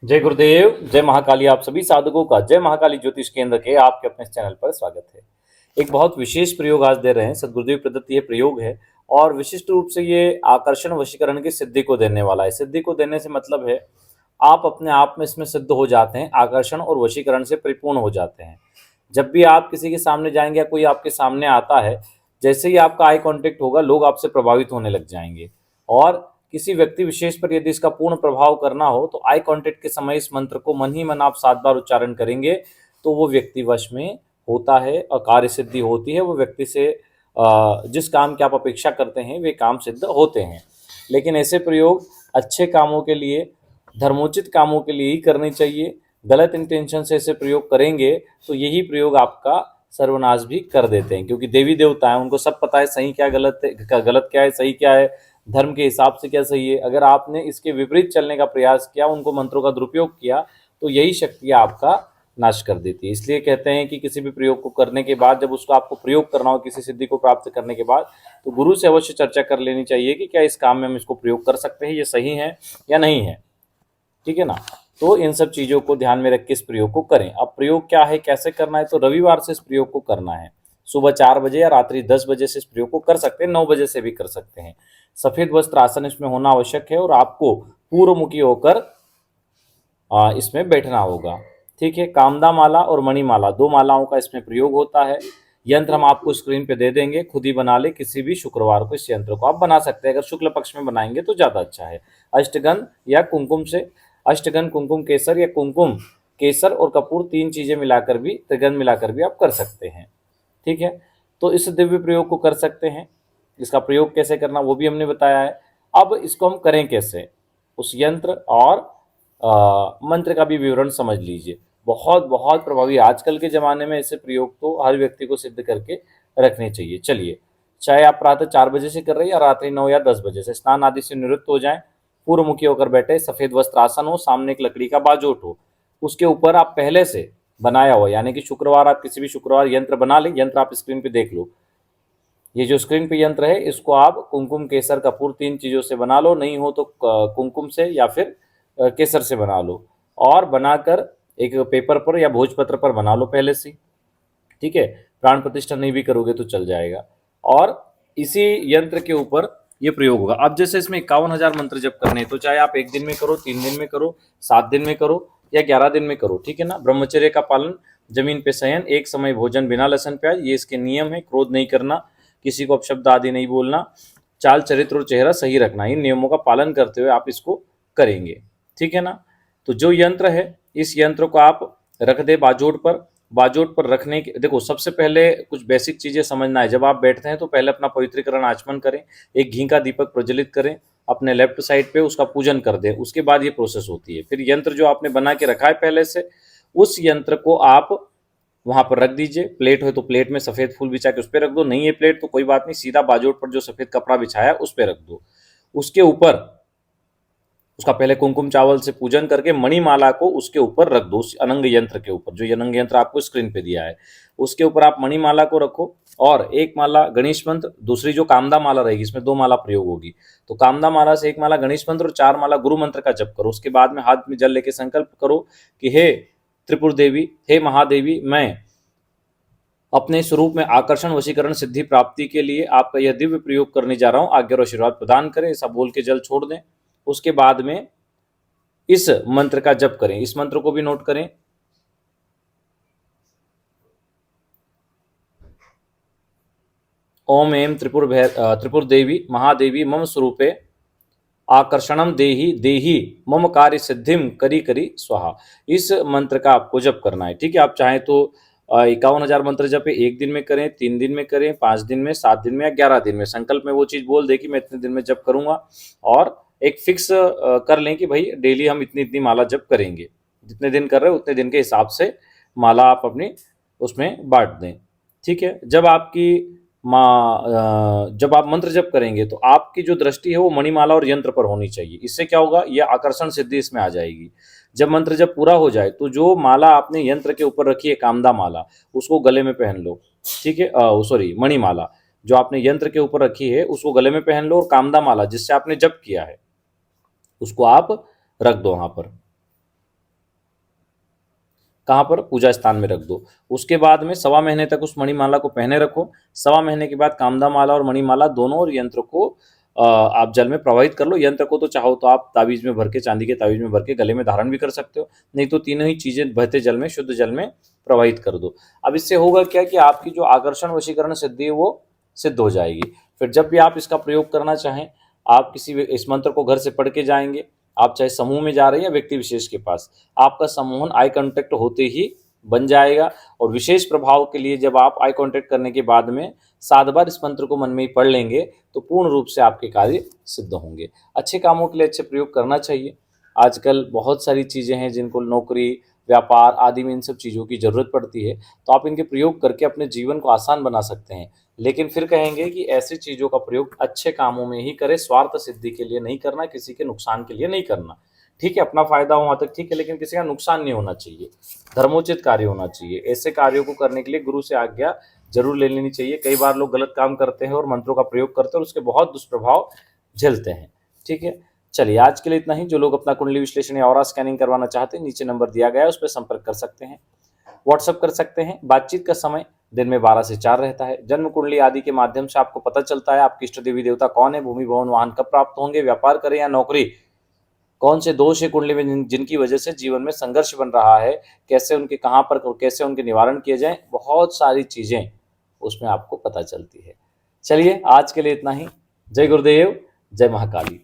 जय गुरुदेव, जय महाकाली। आप सभी साधकों का जय महाकाली ज्योतिष केंद्र के आपके अपने इस चैनल पर स्वागत है। एक बहुत विशेष प्रयोग आज दे रहे हैं। सदगुरुदेव प्रदत्त ये प्रयोग है और विशिष्ट रूप से ये आकर्षण वशीकरण की सिद्धि को देने वाला है। सिद्धि को देने से मतलब है आप अपने आप में इसमें सिद्ध हो जाते हैं, आकर्षण और वशीकरण से परिपूर्ण हो जाते हैं। जब भी आप किसी के सामने जाएंगे या कोई आपके सामने आता है, जैसे ही आपका आई कांटेक्ट होगा, लोग आपसे प्रभावित होने लग जाएंगे। और किसी व्यक्ति विशेष पर यदि इसका पूर्ण प्रभाव करना हो तो आई कांटेक्ट के समय इस मंत्र को मन ही मन आप 7 बार उच्चारण करेंगे तो वो व्यक्ति वश में होता है और कार्य सिद्धि होती है। वो व्यक्ति से जिस काम की आप अपेक्षा करते हैं वे काम सिद्ध होते हैं। लेकिन ऐसे प्रयोग अच्छे कामों के लिए, धर्मोचित कामों के लिए ही करने चाहिए। गलत इंटेंशन से ऐसे प्रयोग करेंगे तो यही प्रयोग आपका सर्वनाश भी कर देते हैं, क्योंकि देवी देवता है, उनको सब पता है सही क्या गलत है, गलत क्या है सही क्या है, धर्म के हिसाब से क्या सही है। अगर आपने इसके विपरीत चलने का प्रयास किया, उनको मंत्रों का दुरुपयोग किया, तो यही शक्तियाँ आपका नाश कर देती है। इसलिए कहते हैं कि किसी भी प्रयोग को करने के बाद, जब उसको आपको प्रयोग करना हो किसी सिद्धि को प्राप्त करने के बाद, तो गुरु से अवश्य चर्चा कर लेनी चाहिए कि क्या इस काम में हम इसको प्रयोग कर सकते हैं, ये सही है या नहीं है। ठीक है ना। तो इन सब चीज़ों को ध्यान में रख के इस प्रयोग को करें। अब प्रयोग क्या है, कैसे करना है, तो रविवार से इस प्रयोग को करना है। सुबह 4 बजे या रात्रि 10 बजे से इस प्रयोग को कर सकते हैं, 9 बजे से भी कर सकते हैं। सफ़ेद वस्त्र आसन इसमें होना आवश्यक है और आपको पूर्वमुखी होकर इसमें बैठना होगा। ठीक है। कामदा माला और मणिमाला, 2 मालाओं का इसमें प्रयोग होता है। यंत्र हम आपको स्क्रीन पे दे देंगे, खुद ही बना ले। किसी भी शुक्रवार को इस यंत्र को आप बना सकते हैं। अगर शुक्ल पक्ष में बनाएंगे तो ज़्यादा अच्छा है। अष्टगंध या कुमकुम से, अष्टगंध, कुमकुम केसर या कुमकुम केसर और कपूर, 3 चीज़ें मिलाकर भी, त्रिगंध मिलाकर भी आप कर सकते हैं। ठीक है। तो इस दिव्य प्रयोग को कर सकते हैं। इसका प्रयोग कैसे करना वो भी हमने बताया है। अब इसको हम करें कैसे, उस यंत्र और मंत्र का भी विवरण समझ लीजिए। बहुत बहुत प्रभावी आजकल के ज़माने में ऐसे प्रयोग तो हर व्यक्ति को सिद्ध करके रखने चाहिए। चलिए, चाहे आप प्रातः 4 बजे से कर रहे हैं या रात्रि 9 या 10 बजे से, स्नान आदि से निवृत्त हो जाएं, पूर्वमुखी होकर बैठे, सफ़ेद वस्त्र आसन हो, सामने एक लकड़ी का बाजोट हो, उसके ऊपर आप पहले से बनाया हुआ, यानी कि शुक्रवार आप किसी भी शुक्रवार यंत्र बना लें। यंत्र आप स्क्रीन पे देख लो। ये जो स्क्रीन पे यंत्र है इसको आप कुमकुम, केसर, कपूर, 3 चीज़ों से बना लो। नहीं हो तो कुमकुम से या फिर केसर से बना लो, और बनाकर एक पेपर पर या भोजपत्र पर बना लो पहले से। ठीक है। प्राण प्रतिष्ठा नहीं भी करोगे तो चल जाएगा। और इसी यंत्र के ऊपर ये प्रयोग होगा। अब जैसे इसमें 51,000 मंत्र जप करने हैं, तो चाहे आप 1 दिन में करो, 3 दिन में करो, 7 दिन में करो या 11 दिन में करो। ठीक है ना। ब्रह्मचर्य का पालन, जमीन पे शयन, एक समय भोजन बिना लहसुन प्याज, ये इसके नियम है। क्रोध नहीं करना, किसी को अपशब्द आदि नहीं बोलना, चाल चरित्र और चेहरा सही रखना, इन नियमों का पालन करते हुए आप इसको करेंगे। ठीक है ना। तो जो यंत्र है, इस यंत्र को आप रख दे बाजोट पर। बाजोट पर रखने के, देखो सबसे पहले कुछ बेसिक चीज़ें समझना है। जब आप बैठते हैं तो पहले अपना पवित्रीकरण आचमन करें, एक घी का दीपक प्रज्वलित करें अपने लेफ्ट साइड पे, उसका पूजन कर दें। उसके बाद ये प्रोसेस होती है। फिर यंत्र जो आपने बना के रखा है पहले से, उस यंत्र को आप वहां पर रख दीजिए। प्लेट हो तो प्लेट में सफ़ेद फूल बिछा के उस पर रख दो, नहीं है प्लेट तो कोई बात नहीं, सीधा बाजोट पर जो सफ़ेद कपड़ा बिछाया उस पर रख दो। उसके ऊपर उसका पहले कुमकुम चावल से पूजन करके मणिमाला को उसके ऊपर रख दो, उस अनंग यंत्र के ऊपर, जो अनंग यंत्र आपको स्क्रीन पे दिया है उसके ऊपर आप मणिमाला को रखो। और एक माला गणेश मंत्र, दूसरी जो कामदा माला रहेगी, इसमें 2 माला प्रयोग होगी। तो कामदा माला से 1 माला गणेश मंत्र और 4 माला गुरु मंत्र का जप करो। उसके बाद में हाथ में जल लेके संकल्प करो कि हे त्रिपुर देवी, हे महादेवी, मैं अपने स्वरूप में आकर्षण वशीकरण सिद्धि प्राप्ति के लिए आपका यह दिव्य प्रयोग करने जा रहा हूं, आज्ञा और आशीर्वाद प्रदान करें। ऐसा बोल के जल छोड़ दें। उसके बाद में इस मंत्र का जप करें। इस मंत्र को भी नोट करें। ओम एम त्रिपुर देवी महादेवी मम स्वरूपे आकर्षणम देही देही मम कार्य सिद्धिम करी करी स्वाहा। इस मंत्र का आपको जप करना है। ठीक है। आप चाहें तो 51,000 मंत्र जप 1 दिन में करें, 3 दिन में करें, 5 दिन में, 7 दिन में या 11 दिन में। संकल्प में वो चीज़ बोल दे कि मैं इतने दिन में जप करूंगा, और एक फिक्स कर लें कि भाई डेली हम इतनी इतनी माला जप करेंगे। जितने दिन कर रहे हो उतने दिन के हिसाब से माला आप अपनी उसमें बांट दें। ठीक है। जब आप मंत्र जप करेंगे तो आपकी जो दृष्टि है वो मणिमाला और यंत्र पर होनी चाहिए। इससे क्या होगा, ये आकर्षण सिद्धि इसमें आ जाएगी। जब मंत्र जब पूरा हो जाए तो जो माला आपने यंत्र के ऊपर रखी है, कामदा माला, उसको गले में पहन लो। ठीक है। सॉरी, मणिमाला जो आपने यंत्र के ऊपर रखी है उसको गले में पहन लो, और कामदा माला जिससे आपने जप किया है उसको आप रख दो वहां पर। कहाँ पर, पूजा स्थान में रख दो। उसके बाद में 1.25 महीने तक उस मणिमाला को पहने रखो। 1.25 महीने के बाद कामदा माला और मणिमाला दोनों और यंत्र को आप जल में प्रवाहित कर लो। यंत्र को तो चाहो तो आप ताबीज में भर के, चांदी के ताबीज में भर के गले में धारण भी कर सकते हो, नहीं तो तीनों ही चीजें बहते जल में, शुद्ध जल में प्रवाहित कर दो। अब इससे होगा क्या कि आपकी जो आकर्षण वशीकरण सिद्धि है वो सिद्ध हो जाएगी। फिर जब भी आप इसका प्रयोग करना चाहें, आप किसी इस मंत्र को घर से पढ़ के जाएंगे, आप चाहे समूह में जा रहे हैं या व्यक्ति विशेष के पास, आपका सम्मोहन आई कांटेक्ट होते ही बन जाएगा। और विशेष प्रभाव के लिए जब आप आई कांटेक्ट करने के बाद में 7 बार इस मंत्र को मन में ही पढ़ लेंगे तो पूर्ण रूप से आपके कार्य सिद्ध होंगे। अच्छे कामों के लिए अच्छे प्रयोग करना चाहिए। आजकल बहुत सारी चीज़ें हैं जिनको नौकरी, व्यापार आदि में इन सब चीज़ों की ज़रूरत पड़ती है, तो आप इनके प्रयोग करके अपने जीवन को आसान बना सकते हैं। लेकिन फिर कहेंगे कि ऐसी चीज़ों का प्रयोग अच्छे कामों में ही करें, स्वार्थ सिद्धि के लिए नहीं करना, किसी के नुकसान के लिए नहीं करना। ठीक है, अपना फायदा वहाँ तक ठीक है, लेकिन किसी का नुकसान नहीं होना चाहिए, धर्मोचित कार्य होना चाहिए। ऐसे कार्यों को करने के लिए गुरु से आज्ञा जरूर ले लेनी चाहिए। कई बार लोग गलत काम करते हैं और मंत्रों का प्रयोग करते हैं और उसके बहुत दुष्प्रभाव झेलते हैं। ठीक है, चलिए आज के लिए इतना ही। जो लोग अपना कुंडली विश्लेषण या ऑरा स्कैनिंग करवाना चाहते हैं, नीचे नंबर दिया गया है, उस पर संपर्क कर सकते हैं, व्हाट्सअप कर सकते हैं। बातचीत का समय दिन में 12 से 4 रहता है। जन्म कुंडली आदि के माध्यम से आपको पता चलता है आपकी इष्ट देवी देवता कौन है, भूमि भवन वाहन कब प्राप्त होंगे, व्यापार करें या नौकरी, कौन से दोष है कुंडली में जिनकी वजह से जीवन में संघर्ष बन रहा है, कैसे उनके, कहाँ पर कैसे उनके निवारण किए जाएं, बहुत सारी चीजें उसमें आपको पता चलती है। चलिए आज के लिए इतना ही। जय गुरुदेव, जय महाकाली।